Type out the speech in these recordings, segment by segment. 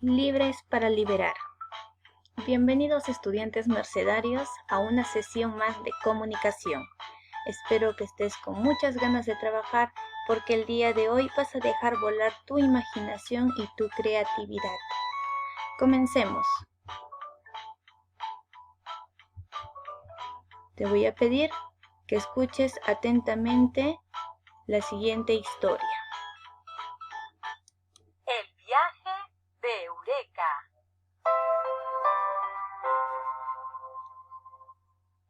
Libres para liberar. Bienvenidos estudiantes mercedarios a una sesión más de comunicación. Espero que estés con muchas ganas de trabajar porque el día de hoy vas a dejar volar tu imaginación y tu creatividad. Comencemos. Te voy a pedir que escuches atentamente la siguiente historia. El viaje de Eureka.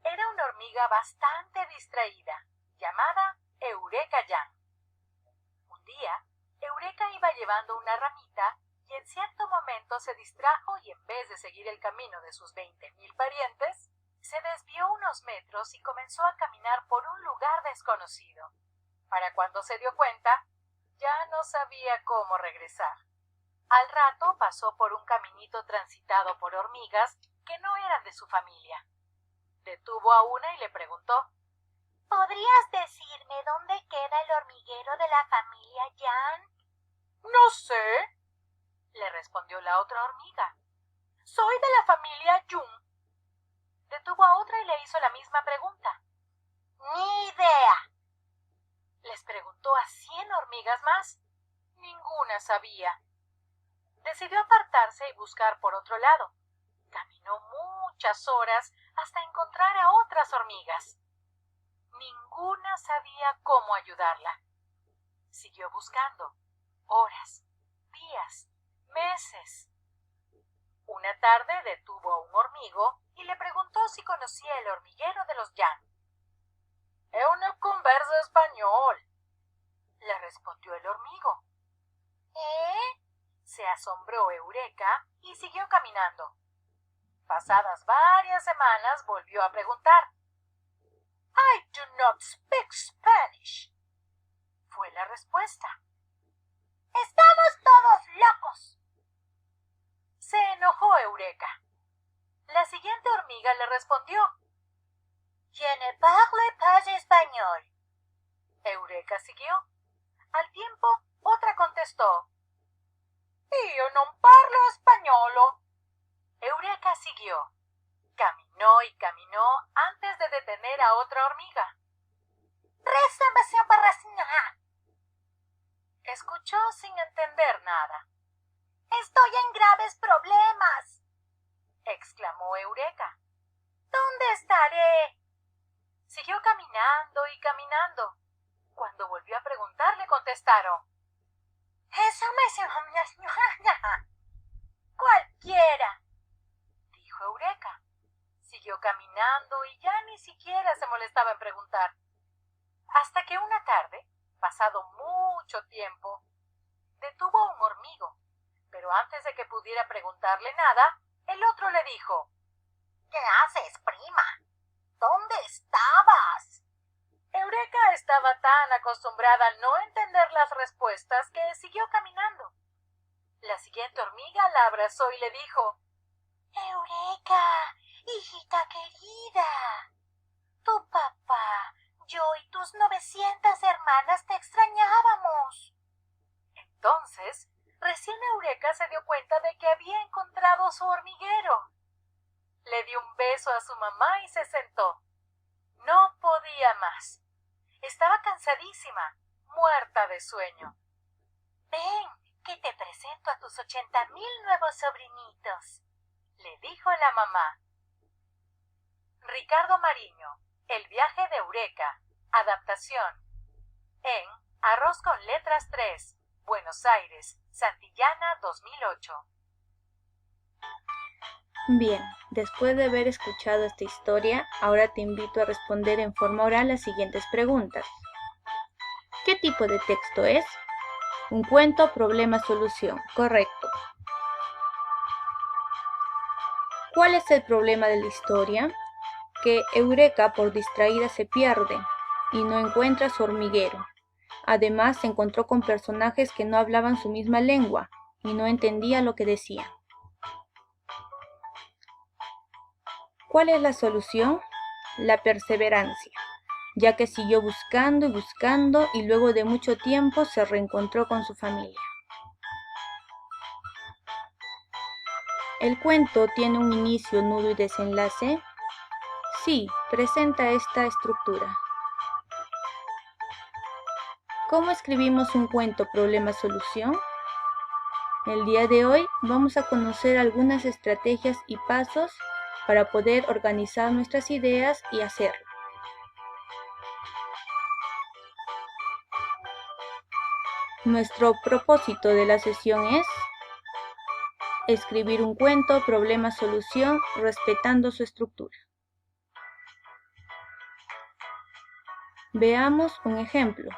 Era una hormiga bastante distraída, llamada Eureka Jan. Un día, Eureka iba llevando una ramita y en cierto momento se distrajo y en vez de seguir el camino de sus 20.000 parientes, se desvió unos metros y comenzó a caminar por un lugar desconocido. Para cuando se dio cuenta, ya no sabía cómo regresar. Al rato pasó por un caminito transitado por hormigas que no eran de su familia. Detuvo a una y le preguntó: ¿Podrías decirme dónde queda el hormiguero de la familia Jan? «No sé», le respondió la otra hormiga. «Soy de la familia Jun». Detuvo a otra y le hizo la misma pregunta. ¡Ni idea! Les preguntó a 100 hormigas más. Ninguna sabía. Decidió apartarse y buscar por otro lado. Caminó muchas horas hasta encontrar a otras hormigas. Ninguna sabía cómo ayudarla. Siguió buscando. Horas, días, meses. Una tarde detuvo a un hormigo y le preguntó si conocía el hormiguero de los Jan. «Eu no converso español», le respondió el hormigo. Se asombró Eureka y siguió caminando. Pasadas varias semanas volvió a preguntar. «I do not speak Spanish», fue la respuesta. ¡Estamos todos locos! Se enojó Eureka. La siguiente hormiga le respondió. «Je ne parle pas español». Eureka siguió. Al tiempo, otra contestó. «Io non parlo spagnolo». Eureka siguió. Caminó y caminó antes de detener a otra hormiga. Escuchó sin entender nada. «Estoy en graves problemas», exclamó Eureka. «¿Dónde estaré?» Siguió caminando y caminando. Cuando volvió a preguntar, le contestaron. «Eso cualquiera», dijo Eureka. Siguió caminando y ya ni siquiera se molestaba en preguntar. Hasta que una tarde, pasado mucho tiempo, detuvo a un hormigo. Pero antes de que pudiera preguntarle nada, el otro le dijo. «¿Qué haces, prima? ¿Dónde estabas?» Eureka estaba tan acostumbrada a no entender las respuestas que siguió caminando. La siguiente hormiga la abrazó y le dijo. «Eureka, hijita querida, tu papá, yo y tus 900 hermanas te extrañábamos». Entonces, recién Eureka se dio cuenta de que había encontrado su hormiguero. Le dio un beso a su mamá y se sentó. No podía más. Estaba cansadísima, muerta de sueño. «Ven, que te presento a tus 80.000 nuevos sobrinitos», le dijo la mamá. Ricardo Mariño, El viaje de Eureka, adaptación. En Arroz con Letras 3, Buenos Aires, Santillana 2008. Bien, después de haber escuchado esta historia, ahora te invito a responder en forma oral las siguientes preguntas. ¿Qué tipo de texto es? Un cuento, problema, solución. Correcto. ¿Cuál es el problema de la historia? Que Eureka, por distraída, se pierde y no encuentra su hormiguero. Además, se encontró con personajes que no hablaban su misma lengua y no entendía lo que decían. ¿Cuál es la solución? La perseverancia, ya que siguió buscando y buscando y luego de mucho tiempo se reencontró con su familia. ¿El cuento tiene un inicio, nudo y desenlace? Sí, presenta esta estructura. ¿Cómo escribimos un cuento problema-solución? El día de hoy vamos a conocer algunas estrategias y pasos para poder organizar nuestras ideas y hacerlo. Nuestro propósito de la sesión es escribir un cuento problema-solución respetando su estructura. Veamos un ejemplo.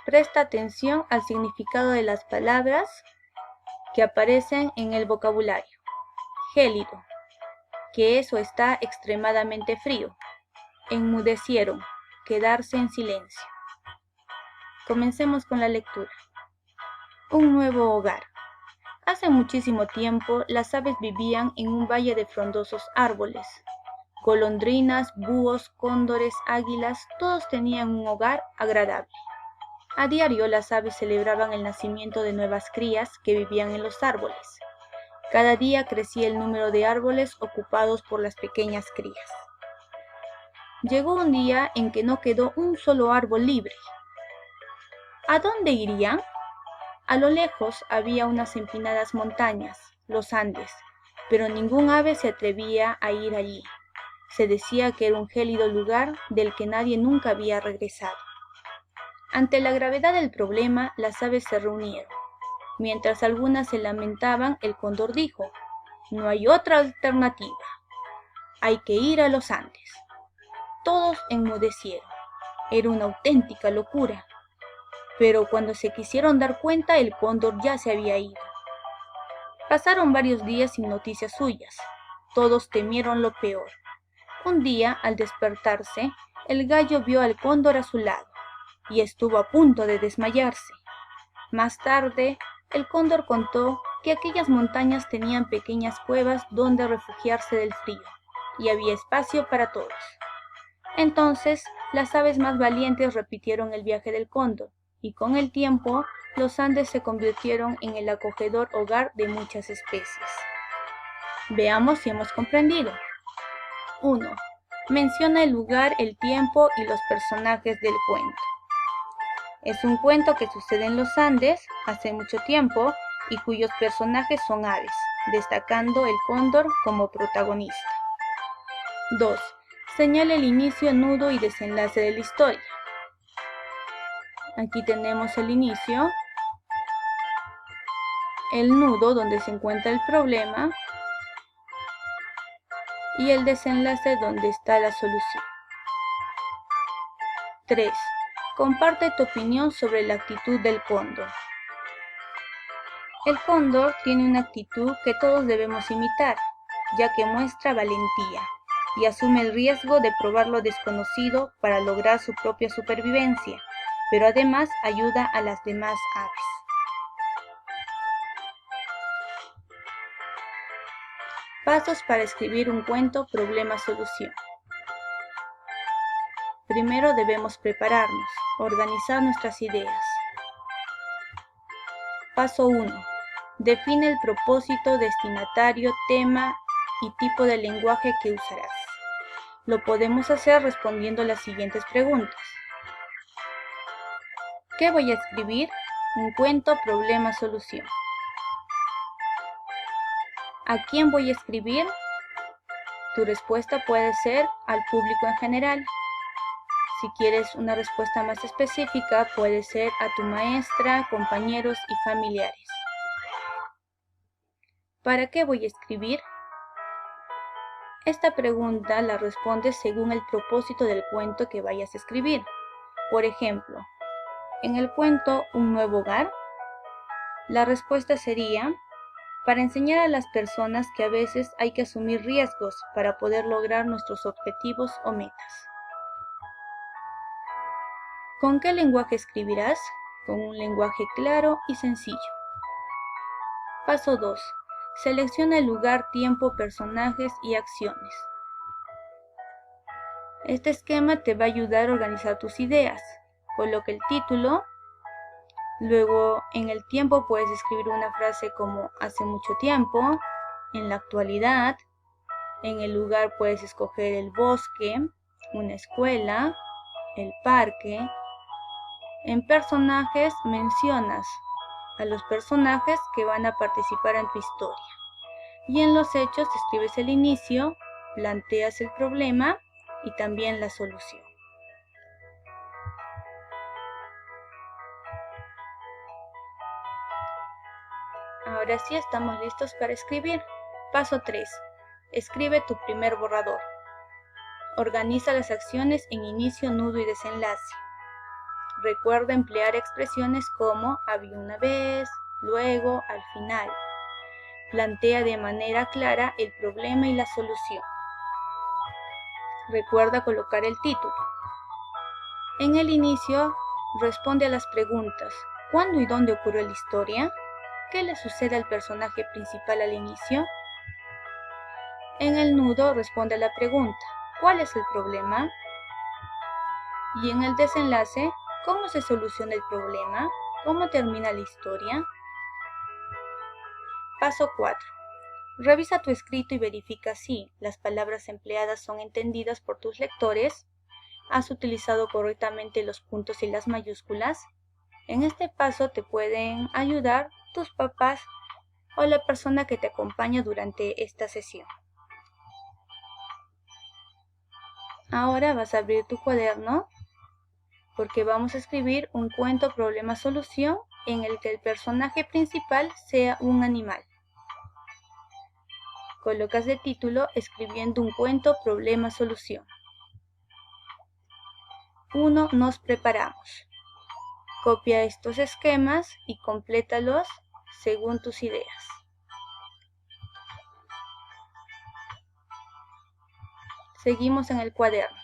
Presta atención al significado de las palabras que aparecen en el vocabulario. Gélido, que eso está extremadamente frío. Enmudecieron, quedarse en silencio. Comencemos con la lectura. Un nuevo hogar. Hace muchísimo tiempo las aves vivían en un valle de frondosos árboles. Golondrinas, búhos, cóndores, águilas, todos tenían un hogar agradable. A diario las aves celebraban el nacimiento de nuevas crías que vivían en los árboles. Cada día crecía el número de árboles ocupados por las pequeñas crías. Llegó un día en que no quedó un solo árbol libre. ¿A dónde irían? A lo lejos había unas empinadas montañas, los Andes, pero ningún ave se atrevía a ir allí. Se decía que era un gélido lugar del que nadie nunca había regresado. Ante la gravedad del problema, las aves se reunieron. Mientras algunas se lamentaban, el cóndor dijo: «No hay otra alternativa. Hay que ir a los Andes». Todos enmudecieron. Era una auténtica locura. Pero cuando se quisieron dar cuenta, el cóndor ya se había ido. Pasaron varios días sin noticias suyas. Todos temieron lo peor. Un día, al despertarse, el gallo vio al cóndor a su lado y estuvo a punto de desmayarse. Más tarde, el cóndor contó que aquellas montañas tenían pequeñas cuevas donde refugiarse del frío y había espacio para todos. Entonces, las aves más valientes repitieron el viaje del cóndor y con el tiempo, los Andes se convirtieron en el acogedor hogar de muchas especies. Veamos si hemos comprendido. 1. Menciona el lugar, el tiempo y los personajes del cuento. Es un cuento que sucede en los Andes hace mucho tiempo y cuyos personajes son aves, destacando el cóndor como protagonista. 2. Señala el inicio, nudo y desenlace de la historia. Aquí tenemos el inicio, el nudo donde se encuentra el problema y el desenlace donde está la solución. 3. Comparte tu opinión sobre la actitud del cóndor. El cóndor tiene una actitud que todos debemos imitar, ya que muestra valentía y asume el riesgo de probar lo desconocido para lograr su propia supervivencia, pero además ayuda a las demás aves. Pasos para escribir un cuento problema-solución. Primero debemos prepararnos, organizar nuestras ideas. Paso 1. Define el propósito, destinatario, tema y tipo de lenguaje que usarás. Lo podemos hacer respondiendo las siguientes preguntas. ¿Qué voy a escribir? Un cuento problema-solución. ¿A quién voy a escribir? Tu respuesta puede ser al público en general. Si quieres una respuesta más específica, puede ser a tu maestra, compañeros y familiares. ¿Para qué voy a escribir? Esta pregunta la respondes según el propósito del cuento que vayas a escribir. Por ejemplo, en el cuento Un nuevo hogar, la respuesta sería: para enseñar a las personas que a veces hay que asumir riesgos para poder lograr nuestros objetivos o metas. ¿Con qué lenguaje escribirás? Con un lenguaje claro y sencillo. Paso 2. Selecciona el lugar, tiempo, personajes y acciones. Este esquema te va a ayudar a organizar tus ideas, por lo que el título, Luego, en el tiempo puedes escribir una frase como hace mucho tiempo, en la actualidad. En el lugar puedes escoger el bosque, una escuela, el parque. En personajes mencionas a los personajes que van a participar en tu historia. Y en los hechos escribes el inicio, planteas el problema y también la solución. Ahora sí estamos listos para escribir. Paso 3. Escribe tu primer borrador. Organiza las acciones en inicio, nudo y desenlace. Recuerda emplear expresiones como había una vez, luego, al final. Plantea de manera clara el problema y la solución. Recuerda colocar el título. En el inicio, responde a las preguntas: ¿cuándo y dónde ocurrió la historia? ¿Qué le sucede al personaje principal al inicio? En el nudo, responde a la pregunta: ¿cuál es el problema? Y en el desenlace, ¿cómo se soluciona el problema? ¿Cómo termina la historia? Paso 4. Revisa tu escrito y verifica si las palabras empleadas son entendidas por tus lectores. ¿Has utilizado correctamente los puntos y las mayúsculas? En este paso te pueden ayudar tus papás o la persona que te acompaña durante esta sesión. Ahora vas a abrir tu cuaderno porque vamos a escribir un cuento problema-solución en el que el personaje principal sea un animal. Colocas de título escribiendo un cuento problema-solución. 1. Nos preparamos. Copia estos esquemas y complétalos según tus ideas. Seguimos en el cuaderno.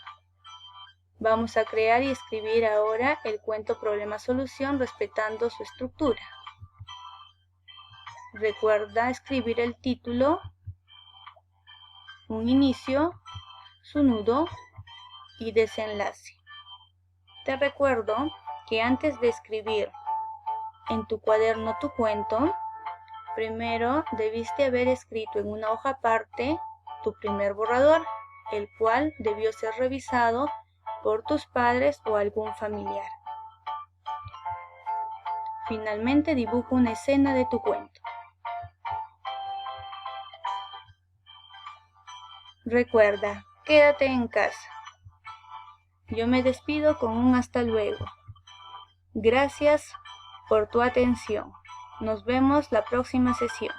Vamos a crear y escribir ahora el cuento problema-solución respetando su estructura. Recuerda escribir el título, un inicio, su nudo y desenlace. Te recuerdo que antes de escribir en tu cuaderno tu cuento, primero debiste haber escrito en una hoja aparte tu primer borrador, el cual debió ser revisado por tus padres o algún familiar. Finalmente dibuja una escena de tu cuento. Recuerda, quédate en casa. Yo me despido con un hasta luego. Gracias por tu atención. Nos vemos la próxima sesión.